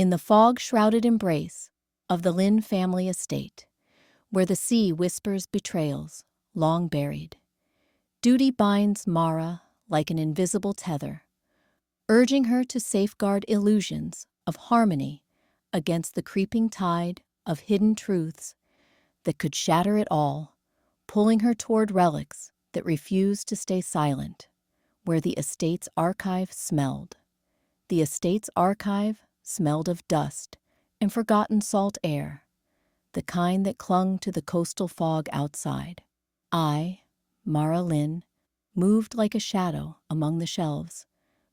in the fog-shrouded embrace of the Lynn family estate, where the sea whispers betrayals long buried. Duty binds Mara like an invisible tether, urging her to safeguard illusions of harmony against the creeping tide of hidden truths that could shatter it all, pulling her toward relics that refuse to stay silent, where the estate's archive smelled. The estate's archive smelled of dust and forgotten salt air, the kind that clung to the coastal fog outside. I, Mara Lynn, moved like a shadow among the shelves,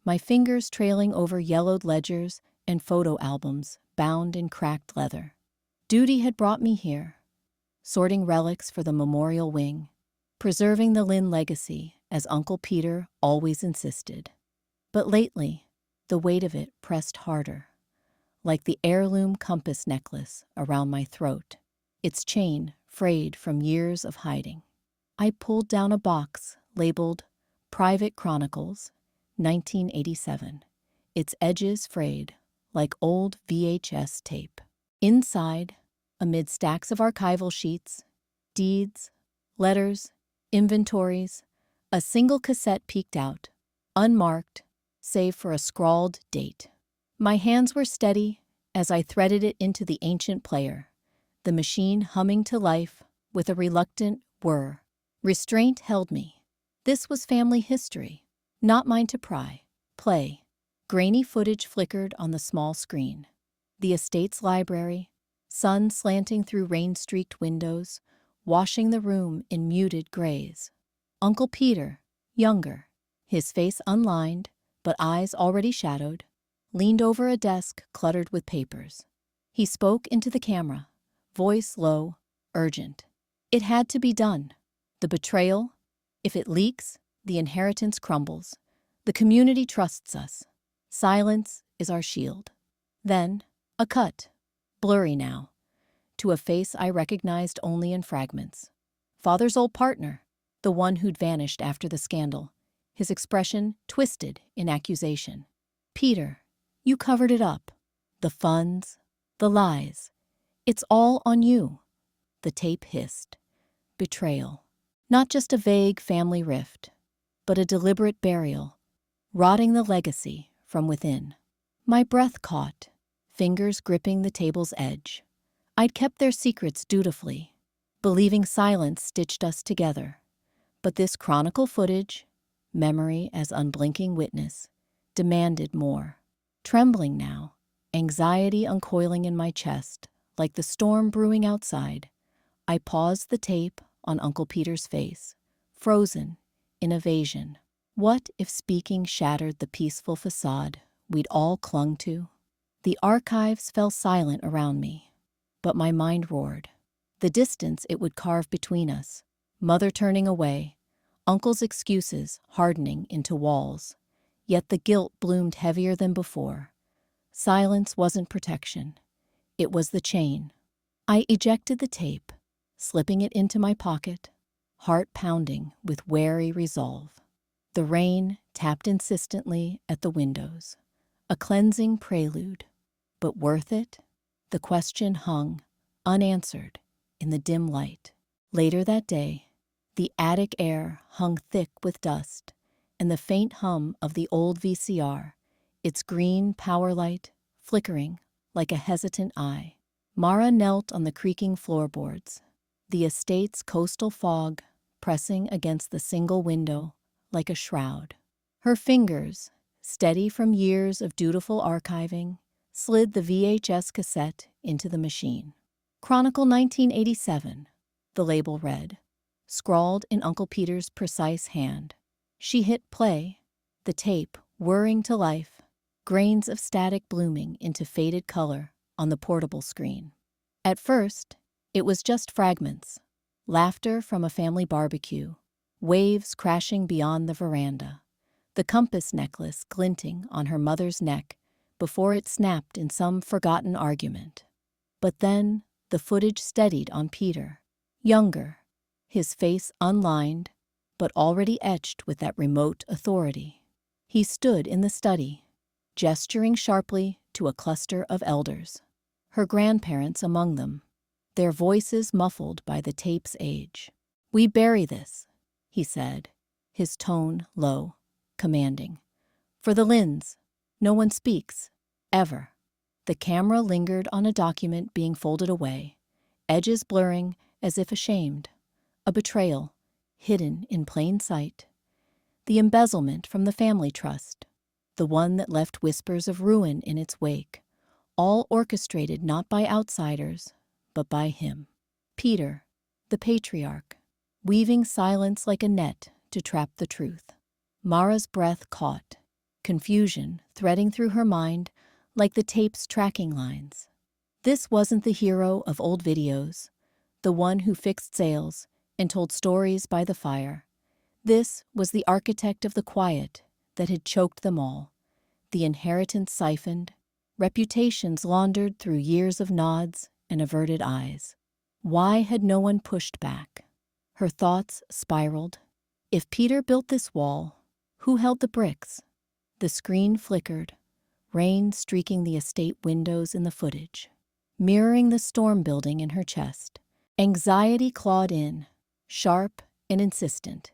my fingers trailing over yellowed ledgers and photo albums bound in cracked leather. Duty had brought me here, sorting relics for the memorial wing, preserving the Lynn legacy as Uncle Peter always insisted. But lately, the weight of it pressed harder, like the heirloom compass necklace around my throat, its chain frayed from years of hiding. I pulled down a box labeled Private Chronicles, 1987, its edges frayed like old VHS tape. Inside, amid stacks of archival sheets, deeds, letters, inventories, a single cassette peeked out, unmarked, save for a scrawled date. My hands were steady as I threaded it into the ancient player, the machine humming to life with a reluctant whir. Restraint held me. This was family history, not mine to play. Grainy footage flickered on the small screen. The estate's library, sun slanting through rain-streaked windows, washing the room in muted grays. Uncle Peter, younger, his face unlined, but eyes already shadowed, leaned over a desk cluttered with papers. He spoke into the camera, voice low, urgent. It had to be done. The betrayal, if it leaks, the inheritance crumbles. The community trusts us. Silence is our shield. Then, a cut, blurry now, to a face I recognized only in fragments. Father's old partner, the one who'd vanished after the scandal, his expression twisted in accusation. Peter, you covered it up. The funds, the lies. It's all on you. The tape hissed. Betrayal. Not just a vague family rift, but a deliberate burial, rotting the legacy from within. My breath caught, fingers gripping the table's edge. I'd kept their secrets dutifully, believing silence stitched us together. But this chronicle footage, memory as unblinking witness, demanded more. Trembling now, anxiety uncoiling in my chest, like the storm brewing outside, I paused the tape on Uncle Peter's face, frozen in evasion. What if speaking shattered the peaceful facade we'd all clung to? The archives fell silent around me, but my mind roared. The distance it would carve between us, Mother turning away, Uncle's excuses hardening into walls. Yet the guilt bloomed heavier than before. Silence wasn't protection. It was the chain. I ejected the tape, slipping it into my pocket, heart pounding with wary resolve. The rain tapped insistently at the windows, a cleansing prelude. But worth it? The question hung, unanswered, in the dim light. Later that day, the attic air hung thick with dust, and the faint hum of the old VCR, its green power light flickering like a hesitant eye. Mara knelt on the creaking floorboards, the estate's coastal fog pressing against the single window like a shroud. Her fingers, steady from years of dutiful archiving, slid the VHS cassette into the machine. Chronicle 1987, the label read, scrawled in Uncle Peter's precise hand. She hit play, the tape whirring to life, grains of static blooming into faded color on the portable screen. At first, it was just fragments, laughter from a family barbecue, waves crashing beyond the veranda, the compass necklace glinting on her mother's neck before it snapped in some forgotten argument. But then the footage steadied on Peter, younger, his face unlined, but already etched with that remote authority. He stood in the study, gesturing sharply to a cluster of elders, her grandparents among them, their voices muffled by the tape's age. "We bury this," he said, his tone low, commanding. "For the Lynns, no one speaks, ever." The camera lingered on a document being folded away, edges blurring as if ashamed. A betrayal, hidden in plain sight. The embezzlement from the family trust, the one that left whispers of ruin in its wake, all orchestrated not by outsiders, but by him. Peter, the patriarch, weaving silence like a net to trap the truth. Mara's breath caught, confusion threading through her mind like the tape's tracking lines. This wasn't the hero of old videos, the one who fixed sales and told stories by the fire. This was the architect of the quiet that had choked them all, the inheritance siphoned, reputations laundered through years of nods and averted eyes. Why had no one pushed back? Her thoughts spiraled. If Peter built this wall, who held the bricks? The screen flickered, rain streaking the estate windows in the footage, mirroring the storm building in her chest. Anxiety clawed in, sharp and insistent,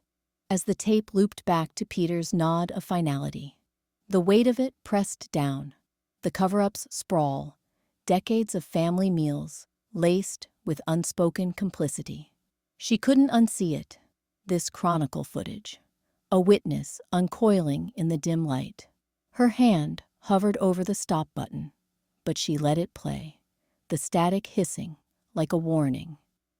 as the tape looped back to Peter's nod of finality. The weight of it pressed down, the cover-up's sprawl, decades of family meals, laced with unspoken complicity. She couldn't unsee it, this chronicle footage, a witness uncoiling in the dim light. Her hand hovered over the stop button, but she let it play, the static hissing like a warning.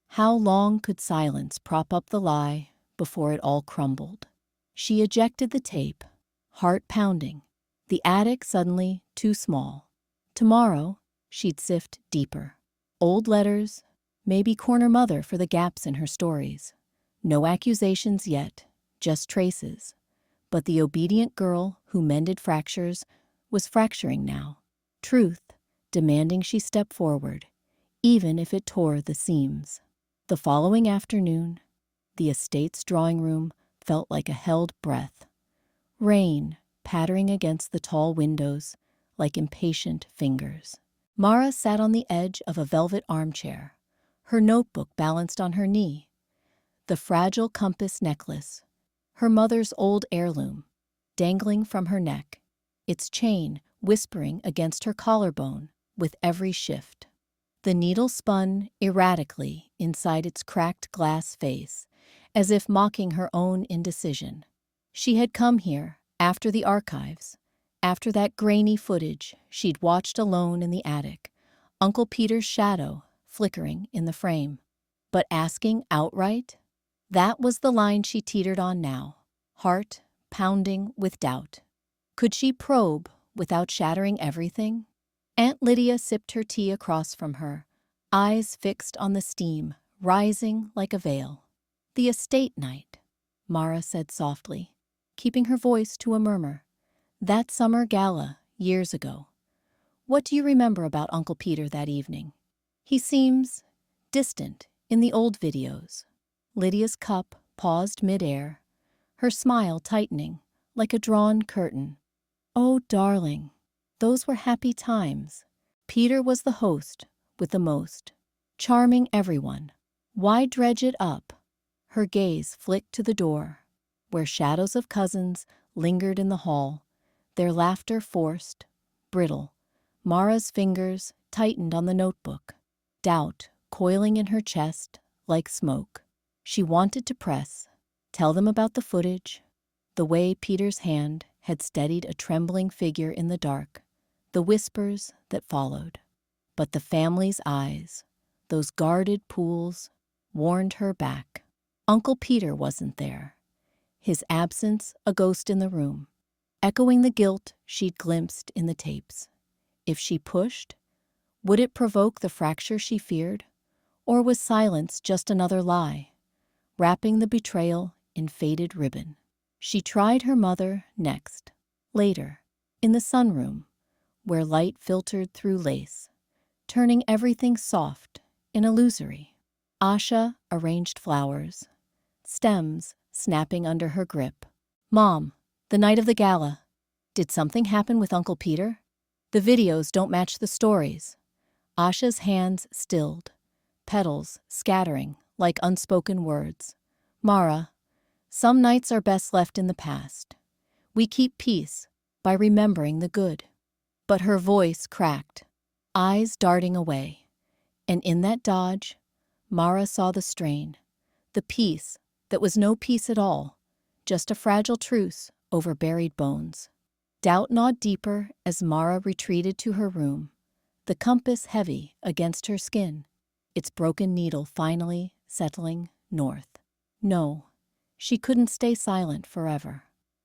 How long could silence prop up the lie before it all crumbled? She ejected the tape, heart pounding, the attic suddenly too small. Tomorrow, she'd sift deeper. Old letters, maybe corner mother for the gaps in her stories. No accusations yet, just traces. But the obedient girl who mended fractures was fracturing now. Truth, demanding she step forward, even if it tore the seams. The following afternoon, the estate's drawing room felt like a held breath. Rain pattering against the tall windows like impatient fingers. Mara sat on the edge of a velvet armchair, her notebook balanced on her knee. The fragile compass necklace, her mother's old heirloom, dangling from her neck, its chain whispering against her collarbone with every shift. The needle spun erratically inside its cracked glass face, as if mocking her own indecision. She had come here after the archives, after that grainy footage she'd watched alone in the attic, Uncle Peter's shadow flickering in the frame. But asking outright? That was the line she teetered on now, heart pounding with doubt. Could she probe without shattering everything? Aunt Lydia sipped her tea across from her, eyes fixed on the steam rising like a veil. "The estate night," Mara said softly, keeping her voice to a murmur. "That summer gala years ago. What do you remember about Uncle Peter that evening? He seems distant in the old videos." Lydia's cup paused midair, her smile tightening like a drawn curtain. "Oh, darling, those were happy times. Peter was the host with the most, charming everyone. Why dredge it up?" Her gaze flicked to the door, where shadows of cousins lingered in the hall, their laughter forced, brittle. Mara's fingers tightened on the notebook, doubt coiling in her chest like smoke. She wanted to press, tell them about the footage, the way Peter's hand had steadied a trembling figure in the dark, the whispers that followed. But the family's eyes, those guarded pools, warned her back. Uncle Peter wasn't there, his absence a ghost in the room, echoing the guilt she'd glimpsed in the tapes. If she pushed, would it provoke the fracture she feared? Or was silence just another lie, wrapping the betrayal in faded ribbon? She tried her mother next, later, in the sunroom, where light filtered through lace, turning everything soft and illusory. Asha arranged flowers, stems snapping under her grip. "Mom, the night of the gala, did something happen with Uncle Peter? The videos don't match the stories. Asha's hands stilled, petals scattering like unspoken words. Mara, some nights are best left in the past. We keep peace by remembering the good. But her voice cracked, eyes darting away. And in that dodge, Mara saw the strain, the peace that was no peace at all, just a fragile truce over buried bones. Doubt gnawed deeper as Mara retreated to her room, the compass heavy against her skin, its broken needle finally settling north. No, she couldn't stay silent forever.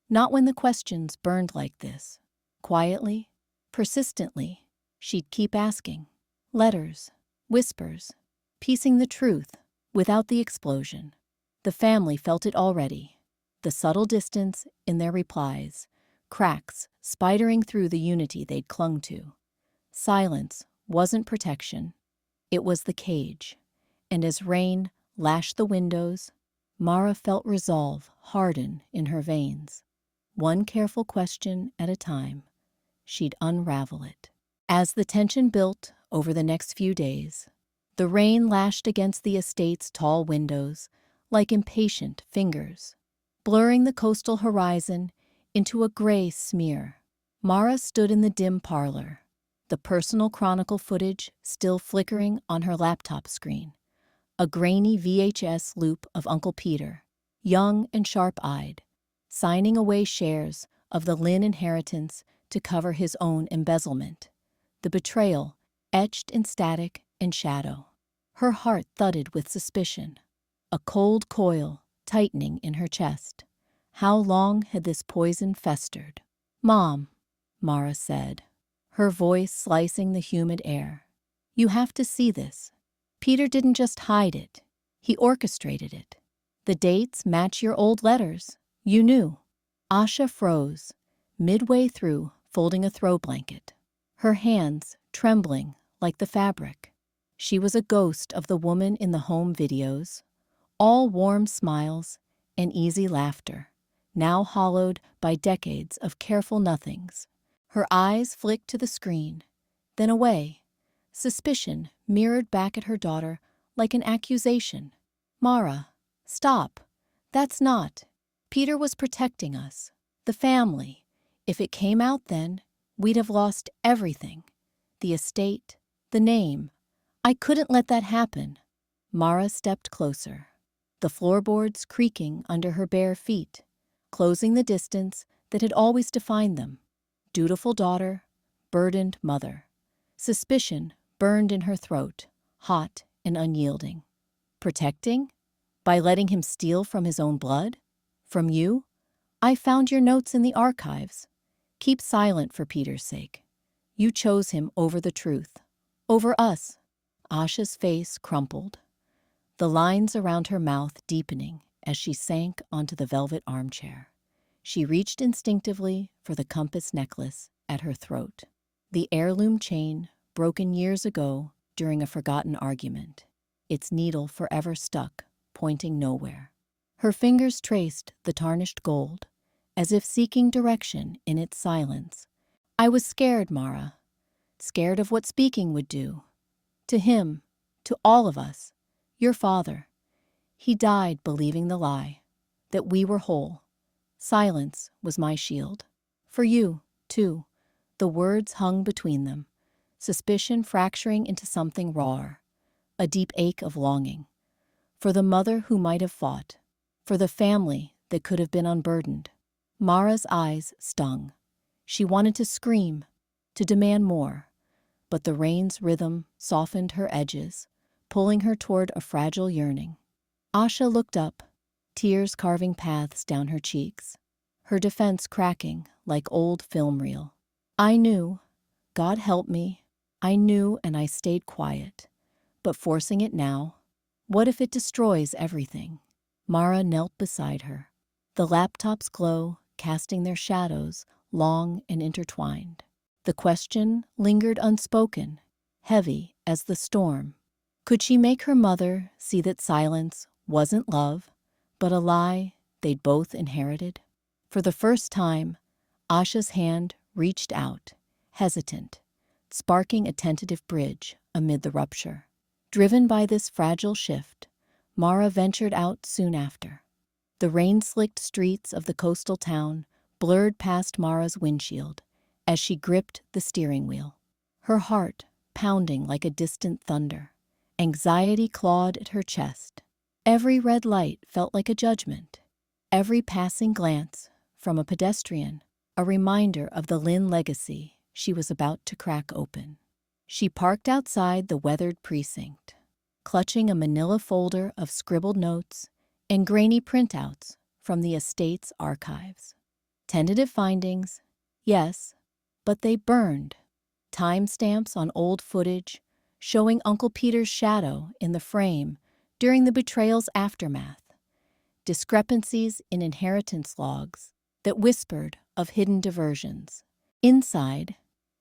Not when the questions burned like this. Quietly, persistently, she'd keep asking. Letters, whispers, piecing the truth without the explosion. The family felt it already. The subtle distance in their replies, cracks spidering through the unity they'd clung to. Silence wasn't protection. It was the cage. And as rain lashed the windows, Mara felt resolve harden in her veins. One careful question at a time, she'd unravel it. As the tension built over the next few days, the rain lashed against the estate's tall windows like impatient fingers, blurring the coastal horizon into a gray smear. Mara stood in the dim parlor, the personal chronicle footage still flickering on her laptop screen, a grainy VHS loop of Uncle Peter, young and sharp-eyed, signing away shares of the Lynn inheritance to cover his own embezzlement. The betrayal etched in static and shadow. Her heart thudded with suspicion, a cold coil tightening in her chest. How long had this poison festered? "Mom," Mara said, her voice slicing the humid air. "You have to see this. Peter didn't just hide it. He orchestrated it. The dates match your old letters. You knew." Asha froze, midway through folding a throw blanket, her hands trembling like the fabric. She was a ghost of the woman in the home videos, all warm smiles and easy laughter, now hollowed by decades of careful nothings. Her eyes flicked to the screen, then away. Suspicion mirrored back at her daughter like an accusation. "Mara, stop. That's not. Peter was protecting us, the family. If it came out then, we'd have lost everything. The estate, the name. I couldn't let that happen." Mara stepped closer, the floorboards creaking under her bare feet, closing the distance that had always defined them. Dutiful daughter, burdened mother. Suspicion burned in her throat, hot and unyielding. Protecting? By letting him steal from his own blood? From you? "I found your notes in the archives. Keep silent for Peter's sake. You chose him over the truth. Over us." Asha's face crumpled, the lines around her mouth deepening as she sank onto the velvet armchair. She reached instinctively for the compass necklace at her throat, the heirloom chain broken years ago during a forgotten argument, its needle forever stuck, pointing nowhere. Her fingers traced the tarnished gold, as if seeking direction in its silence. "I was scared, Mara. Scared of what speaking would do. To him, to all of us. Your father. He died believing the lie, that we were whole. Silence was my shield. For you, too." The words hung between them, suspicion fracturing into something rawer, a deep ache of longing. For the mother who might have fought, for the family that could have been unburdened. Mara's eyes stung. She wanted to scream, to demand more, but the rain's rhythm softened her edges, pulling her toward a fragile yearning. Asha looked up, tears carving paths down her cheeks, her defense cracking like old film reel. "I knew, God help me, I knew and I stayed quiet. But forcing it now, what if it destroys everything?" Mara knelt beside her, the laptop's glow casting their shadows long and intertwined. The question lingered unspoken, heavy as the storm. Could she make her mother see that silence wasn't love, but a lie they'd both inherited? For the first time, Asha's hand reached out, hesitant, sparking a tentative bridge amid the rupture. Driven by this fragile shift, Mara ventured out soon after. The rain-slicked streets of the coastal town blurred past Mara's windshield as she gripped the steering wheel, her heart pounding like a distant thunder. Anxiety clawed at her chest. Every red light felt like a judgment. Every passing glance from a pedestrian, a reminder of the Lynn legacy she was about to crack open. She parked outside the weathered precinct, clutching a manila folder of scribbled notes and grainy printouts from the estate's archives. Tentative findings, yes, but they burned. Timestamps on old footage showing Uncle Peter's shadow in the frame during the betrayal's aftermath. Discrepancies in inheritance logs that whispered of hidden diversions. Inside,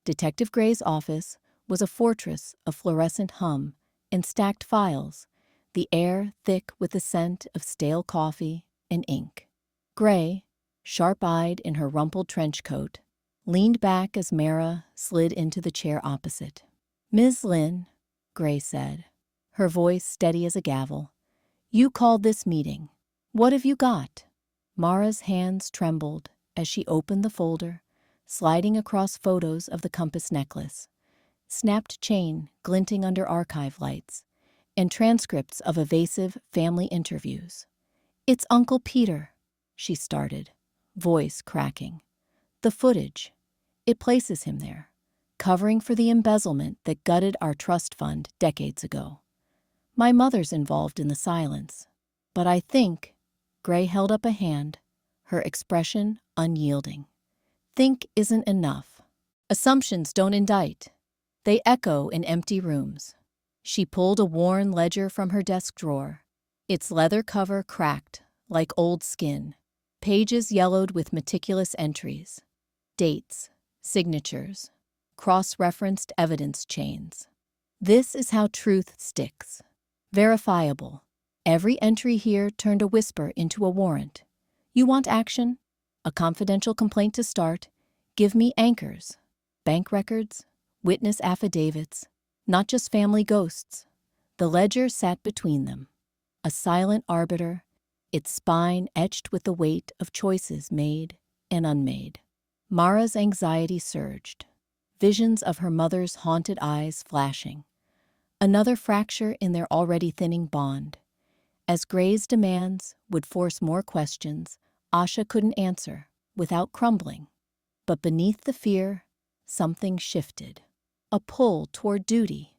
Detective Gray's office was a fortress of fluorescent hum and stacked files, the air thick with the scent of stale coffee and ink. Gray, sharp-eyed in her rumpled trench coat, leaned back as Mara slid into the chair opposite. "Ms. Lynn," Gray said, her voice steady as a gavel, "you called this meeting. What have you got?" Mara's hands trembled as she opened the folder, sliding across photos of the compass necklace, snapped chain glinting under archive lights, and transcripts of evasive family interviews. "It's Uncle Peter," she started, voice cracking. "The footage. It places him there, covering for the embezzlement that gutted our trust fund decades ago. My mother's involved in the silence, but I think," Gray held up a hand, her expression unyielding, "think isn't enough. Assumptions don't indict. They echo in empty rooms." She pulled a worn ledger from her desk drawer, its leather cover cracked like old skin, pages yellowed with meticulous entries, dates, signatures, cross-referenced evidence chains. This is how truth sticks. Verifiable. Every entry here turned a whisper into a warrant. You want action? A confidential complaint to start? Give me anchors. Bank records, witness affidavits, not just family ghosts. The ledger sat between them, a silent arbiter, its spine etched with the weight of choices made and unmade. Mara's anxiety surged, visions of her mother's haunted eyes flashing. Another fracture in their already thinning bond. As Gray's demands would force more questions Asha couldn't answer without crumbling. But beneath the fear, something shifted. A pull toward duty,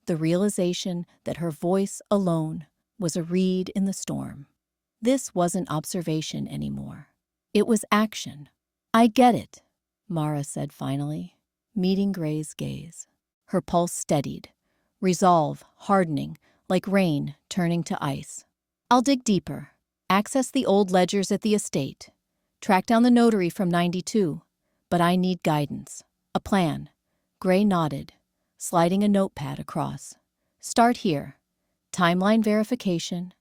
the realization that her voice alone was a reed in the storm. This wasn't observation anymore. It was action. "I get it," Mara said finally, meeting Gray's gaze. Her pulse steadied, resolve hardening like rain turning to ice. "I'll dig deeper, access the old ledgers at the estate, track down the notary from '92, but I need guidance, a plan." Gray nodded, sliding a notepad across. "Start here. Timeline verification.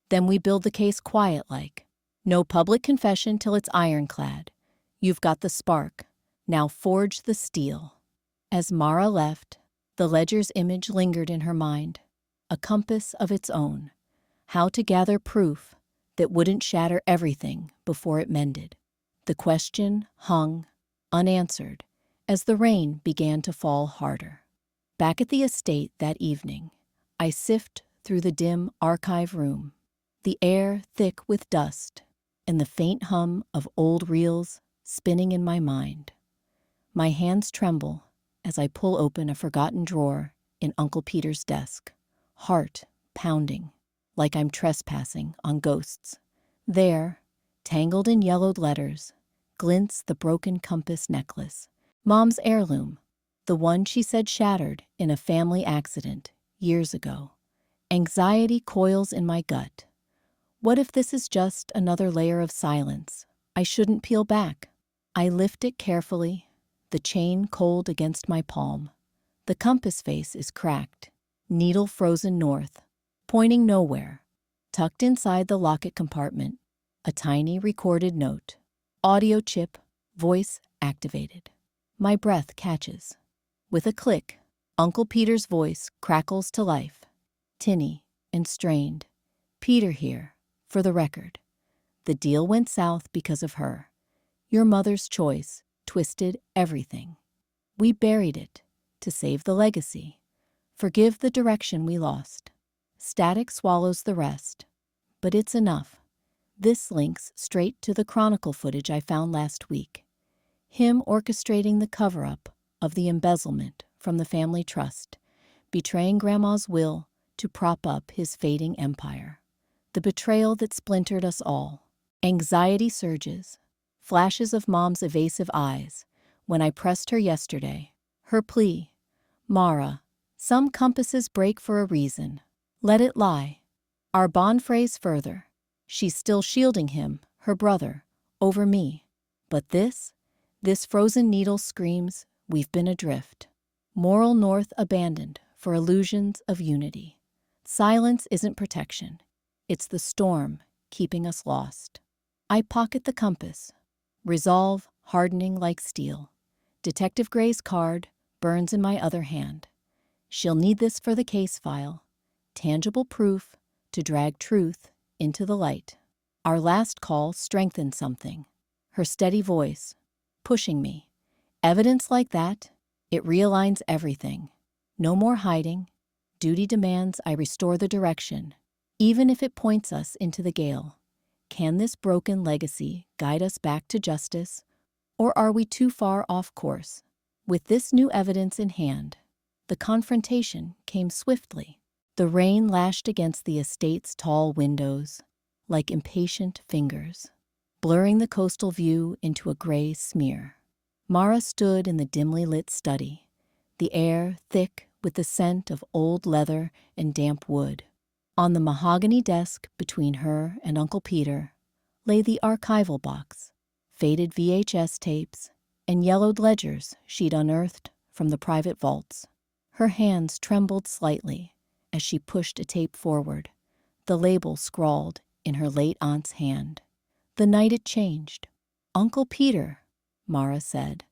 Then we build the case quiet-like. No public confession till it's ironclad. You've got the spark. Now forge the steel." As Mara left, the ledger's image lingered in her mind, a compass of its own, how to gather proof that wouldn't shatter everything before it mended. The question hung, unanswered, as the rain began to fall harder. Back at the estate that evening, I sift through the dim archive room, the air thick with dust and the faint hum of old reels spinning in my mind. My hands tremble as I pull open a forgotten drawer in Uncle Peter's desk, heart pounding like I'm trespassing on ghosts. There, tangled in yellowed letters, glints the broken compass necklace, Mom's heirloom, the one she said shattered in a family accident years ago. Anxiety coils in my gut. What if this is just another layer of silence I shouldn't peel back? I lift it carefully, the chain cold against my palm. The compass face is cracked, needle frozen north, pointing nowhere. Tucked inside the locket compartment, a tiny recorded note. Audio chip, voice activated. My breath catches. With a click, Uncle Peter's voice crackles to life, tinny and strained. "Peter here, for the record. The deal went south because of her. Your mother's choice twisted everything. We buried it to save the legacy. Forgive the direction we lost." Static swallows the rest. But it's enough. This links straight to the Chronicle footage I found last week. Him orchestrating the cover-up of the embezzlement from the family trust, betraying Grandma's will to prop up his fading empire. The betrayal that splintered us all. Anxiety surges. Flashes of Mom's evasive eyes when I pressed her yesterday. Her plea, "Mara, some compasses break for a reason. Let it lie." Our bond phrase further. She's still shielding him, her brother, over me. But this frozen needle screams we've been adrift. Moral north abandoned for illusions of unity. Silence isn't protection. It's the storm keeping us lost. I pocket the compass. Resolve hardening like steel. Detective Gray's card burns in my other hand. She'll need this for the case file. Tangible proof to drag truth into the light. Our last call strengthened something. Her steady voice, pushing me. Evidence like that, it realigns everything. No more hiding. Duty demands I restore the direction, even if it points us into the gale. Can this broken legacy guide us back to justice, or are we too far off course? With this new evidence in hand, the confrontation came swiftly. The rain lashed against the estate's tall windows like impatient fingers, blurring the coastal view into a gray smear. Mara stood in the dimly lit study, the air thick with the scent of old leather and damp wood. On the mahogany desk between her and Uncle Peter lay the archival box, faded VHS tapes, and yellowed ledgers she'd unearthed from the private vaults. Her hands trembled slightly as she pushed a tape forward, the label scrawled in her late aunt's hand. "The night it changed." "Uncle Peter," Mara said,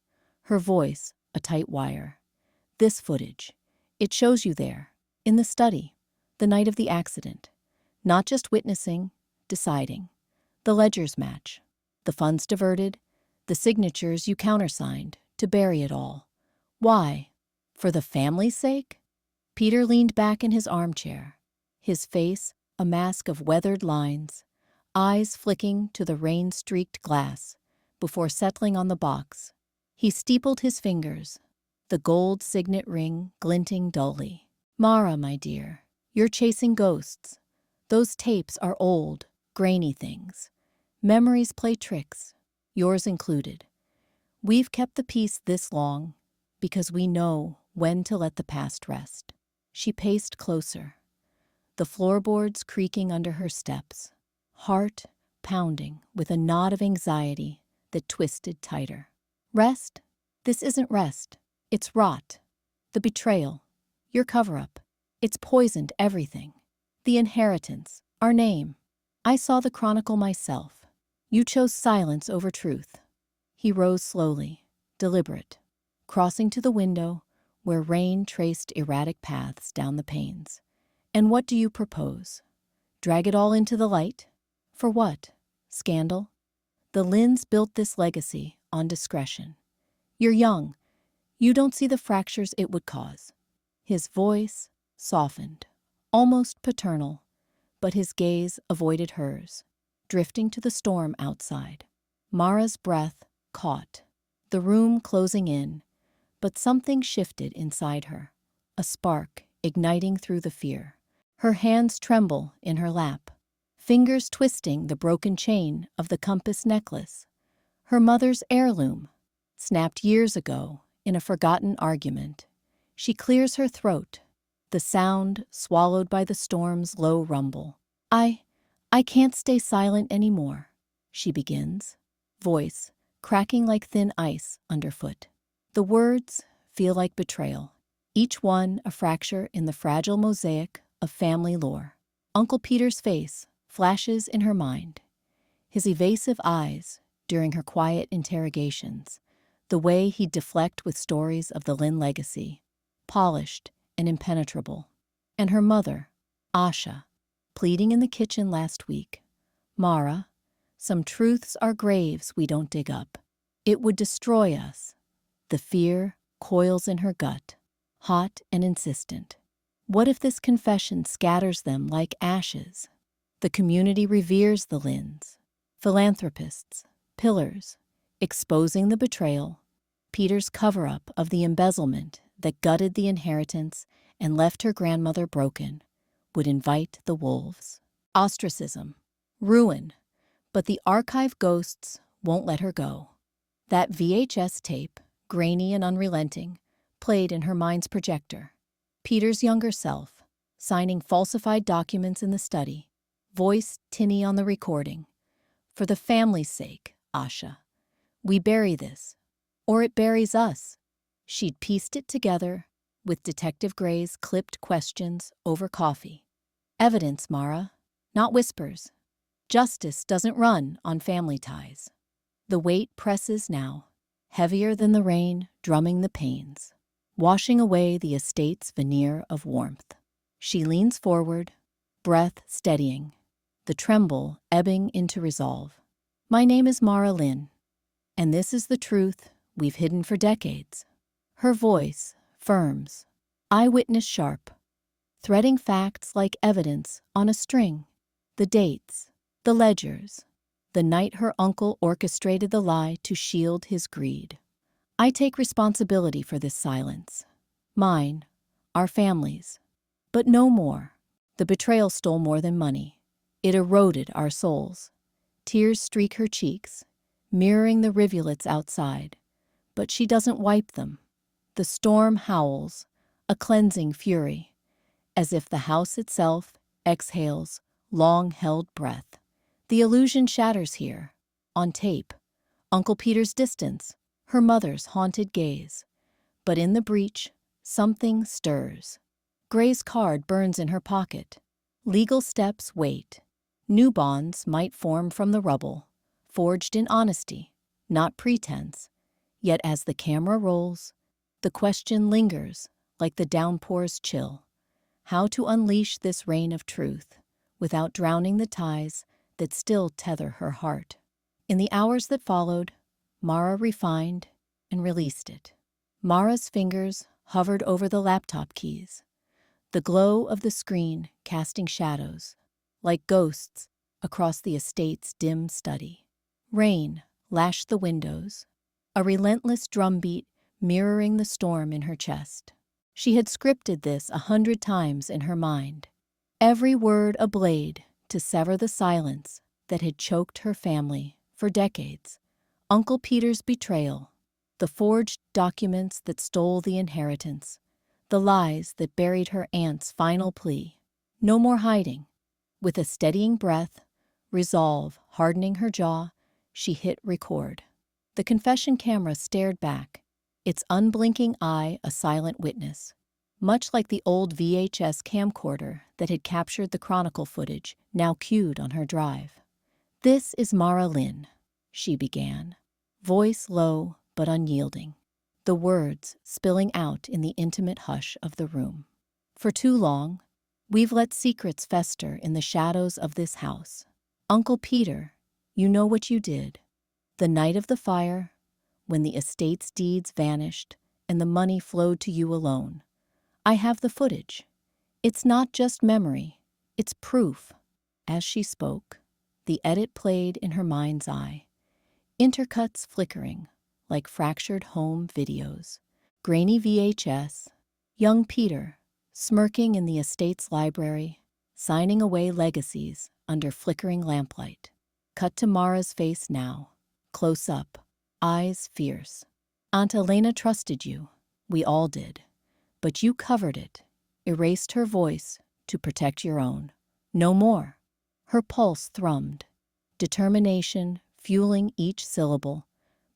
her voice a tight wire. "This footage, it shows you there, in the study, the night of the accident. Not just witnessing, deciding. The ledgers match. The funds diverted, the signatures you countersigned to bury it all. Why? For the family's sake?" Peter leaned back in his armchair, his face a mask of weathered lines, eyes flicking to the rain-streaked glass before settling on the box. He steepled his fingers, the gold signet ring glinting dully. "Mara, my dear, you're chasing ghosts. Those tapes are old, grainy things. Memories play tricks, yours included. We've kept the peace this long because we know when to let the past rest." She paced closer, the floorboards creaking under her steps, heart pounding with a knot of anxiety that twisted tighter. "Rest? This isn't rest. It's rot. The betrayal, your cover-up, it's poisoned everything. The inheritance, our name. I saw the Chronicle myself. You chose silence over truth." He rose slowly, deliberate, crossing to the window where rain traced erratic paths down the panes. "And what do you propose? Drag it all into the light? For what? Scandal? The Lynns built this legacy on discretion. You're young. You don't see the fractures it would cause." His voice softened, almost paternal, but his gaze avoided hers, drifting to the storm outside. Mara's breath caught, the room closing in, but something shifted inside her, a spark igniting through the fear. Her hands tremble in her lap, fingers twisting the broken chain of the compass necklace, her mother's heirloom, snapped years ago in a forgotten argument. She clears her throat, the sound swallowed by the storm's low rumble. I can't stay silent anymore," she begins, voice cracking like thin ice underfoot. The words feel like betrayal, each one a fracture in the fragile mosaic of family lore. Uncle Peter's face flashes in her mind, his evasive eyes during her quiet interrogations, the way he'd deflect with stories of the Lynn legacy, polished and impenetrable. And her mother, Asha, pleading in the kitchen last week, "Mara, some truths are graves we don't dig up. It would destroy us." The fear coils in her gut, hot and insistent. What if this confession scatters them like ashes? The community reveres the Lynns, philanthropists, pillars, exposing the betrayal, Peter's cover-up of the embezzlement that gutted the inheritance and left her grandmother broken, would invite the wolves. Ostracism, ruin, but the archive ghosts won't let her go. That VHS tape, grainy and unrelenting, played in her mind's projector. Peter's younger self, signing falsified documents in the study, voice tinny on the recording. "For the family's sake, Asha, we bury this, or it buries us." She'd pieced it together with Detective Gray's clipped questions over coffee. "Evidence, Mara, not whispers. Justice doesn't run on family ties." The weight presses now, heavier than the rain drumming the panes, washing away the estate's veneer of warmth. She leans forward, breath steadying, the tremble ebbing into resolve. "My name is Mara Lynn, and this is the truth we've hidden for decades." Her voice firms, eyewitness sharp, threading facts like evidence on a string. The dates, the ledgers, the night her uncle orchestrated the lie to shield his greed. "I take responsibility for this silence. Mine, our family's. But no more. The betrayal stole more than money. It eroded our souls." Tears streak her cheeks, mirroring the rivulets outside. But she doesn't wipe them. The storm howls, a cleansing fury, as if the house itself exhales long-held breath. The illusion shatters here, on tape. Uncle Peter's distance, her mother's haunted gaze. But in the breach, something stirs. Gray's card burns in her pocket. Legal steps wait. New bonds might form from the rubble, forged in honesty, not pretense. Yet as the camera rolls, the question lingers like the downpour's chill. How to unleash this rain of truth without drowning the ties that still tether her heart? In the hours that followed, Mara refined and released it. Mara's fingers hovered over the laptop keys, the glow of the screen casting shadows, like ghosts, across the estate's dim study. Rain lashed the windows, a relentless drumbeat mirroring the storm in her chest. She had scripted this 100 times in her mind, every word a blade to sever the silence that had choked her family for decades. Uncle Peter's betrayal, the forged documents that stole the inheritance, the lies that buried her aunt's final plea. No more hiding. With a steadying breath, resolve hardening her jaw, she hit record. The confession camera stared back, its unblinking eye a silent witness, much like the old VHS camcorder that had captured the Chronicle footage, now queued on her drive. "This is Mara Lynn," she began, voice low but unyielding, the words spilling out in the intimate hush of the room. "For too long, we've let secrets fester in the shadows of this house. Uncle Peter, you know what you did. The night of the fire, when the estate's deeds vanished and the money flowed to you alone. I have the footage. It's not just memory, it's proof." As she spoke, the edit played in her mind's eye, intercuts flickering like fractured home videos. Grainy VHS, young Peter, smirking in the estate's library, signing away legacies under flickering lamplight. Cut to Mara's face now, close up, eyes fierce. "Aunt Elena trusted you. We all did. But you covered it, erased her voice to protect your own. No more." Her pulse thrummed, determination fueling each syllable,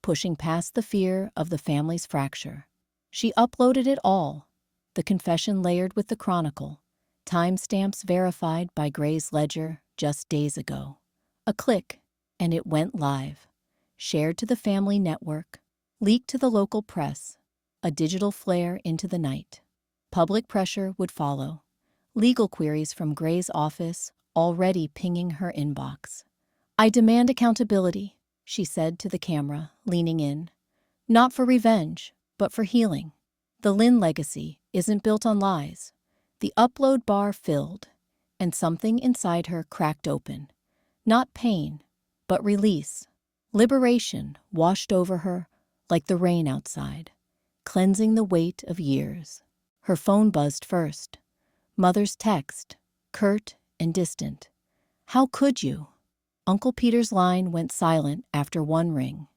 pushing past the fear of the family's fracture. She uploaded it all, the confession layered with the Chronicle, timestamps verified by Gray's ledger just days ago. A click, and it went live, shared to the family network, leak to the local press, a digital flare into the night. Public pressure would follow, legal queries from Gray's office already pinging her inbox. "I demand accountability," she said to the camera, leaning in. "Not for revenge, but for healing. The Lynn legacy isn't built on lies." The upload bar filled, and something inside her cracked open. Not pain, but release. Liberation washed over her like the rain outside, cleansing the weight of years. Her phone buzzed first. Mother's text, curt and distant. "How could you?" Uncle Peter's line went silent after one ring,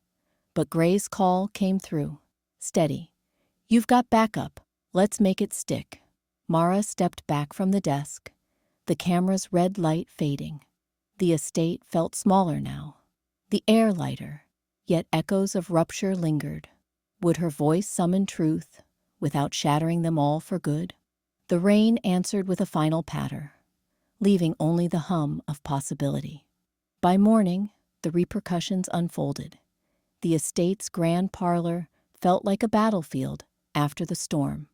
but Gray's call came through. Steady. "You've got backup. Let's make it stick." Mara stepped back from the desk, the camera's red light fading. The estate felt smaller now, the air lighter, yet echoes of rupture lingered. Would her voice summon truth without shattering them all for good? The rain answered with a final patter, leaving only the hum of possibility. By morning, the repercussions unfolded. The estate's grand parlor felt like a battlefield after the storm.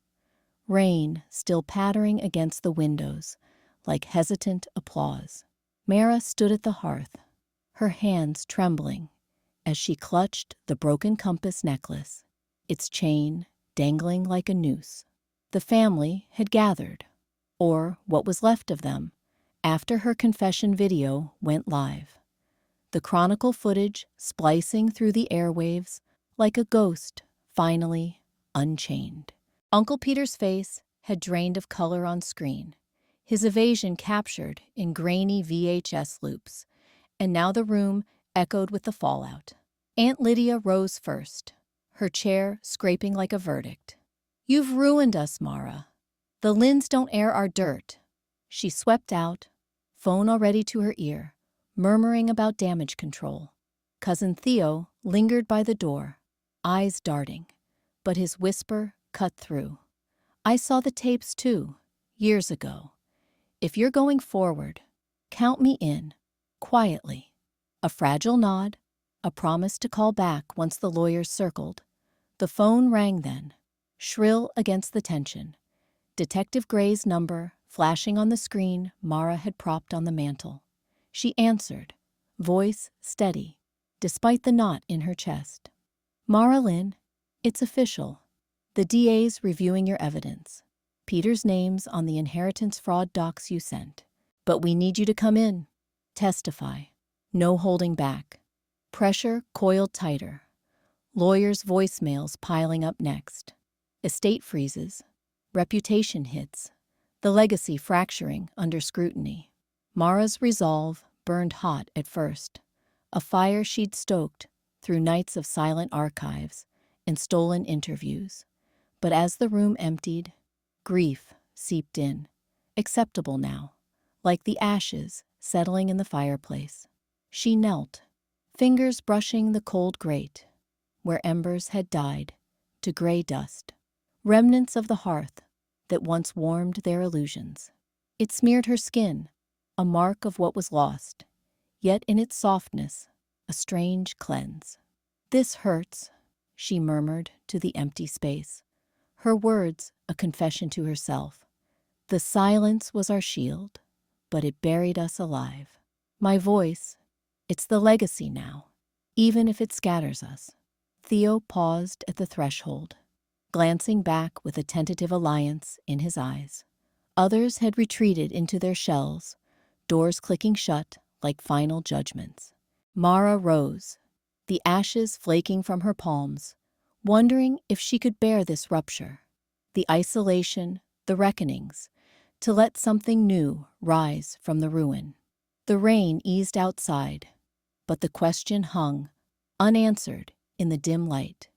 Rain still pattering against the windows like hesitant applause. Mara stood at the hearth, her hands trembling as she clutched the broken compass necklace, its chain dangling like a noose. The family had gathered, or what was left of them, after her confession video went live. The chronicle footage splicing through the airwaves like a ghost finally unchained. Uncle Peter's face had drained of color on screen, his evasion captured in grainy VHS loops, and now the room echoed with the fallout. Aunt Lydia rose first, her chair scraping like a verdict. "You've ruined us, Mara. The Lynns don't air our dirt." She swept out, phone already to her ear, murmuring about damage control. Cousin Theo lingered by the door, eyes darting, but his whisper cut through. "I saw the tapes too, years ago. If you're going forward, count me in, quietly." A fragile nod, a promise to call back once the lawyers circled. The phone rang then, shrill against the tension. Detective Gray's number flashing on the screen Mara had propped on the mantel. She answered, voice steady, despite the knot in her chest. "Mara Lynn, it's official. The DA's reviewing your evidence. Peter's name's on the inheritance fraud docs you sent. But we need you to come in. Testify. No holding back." Pressure coiled tighter. Lawyers' voicemails piling up next. Estate freezes. Reputation hits. The legacy fracturing under scrutiny. Mara's resolve burned hot at first, a fire she'd stoked through nights of silent archives and stolen interviews. But as the room emptied, grief seeped in, acceptable now, like the ashes settling in the fireplace. She knelt, fingers brushing the cold grate, where embers had died to gray dust, remnants of the hearth that once warmed their illusions. It smeared her skin, a mark of what was lost, yet in its softness, a strange cleanse. "This hurts," she murmured to the empty space, her words a confession to herself. "The silence was our shield, but it buried us alive. My voice, it's the legacy now, even if it scatters us." Theo paused at the threshold, glancing back with a tentative alliance in his eyes. Others had retreated into their shells, doors clicking shut like final judgments. Mara rose, the ashes flaking from her palms, wondering if she could bear this rupture, the isolation, the reckonings, to let something new rise from the ruin. The rain eased outside, but the question hung, unanswered in the dim light.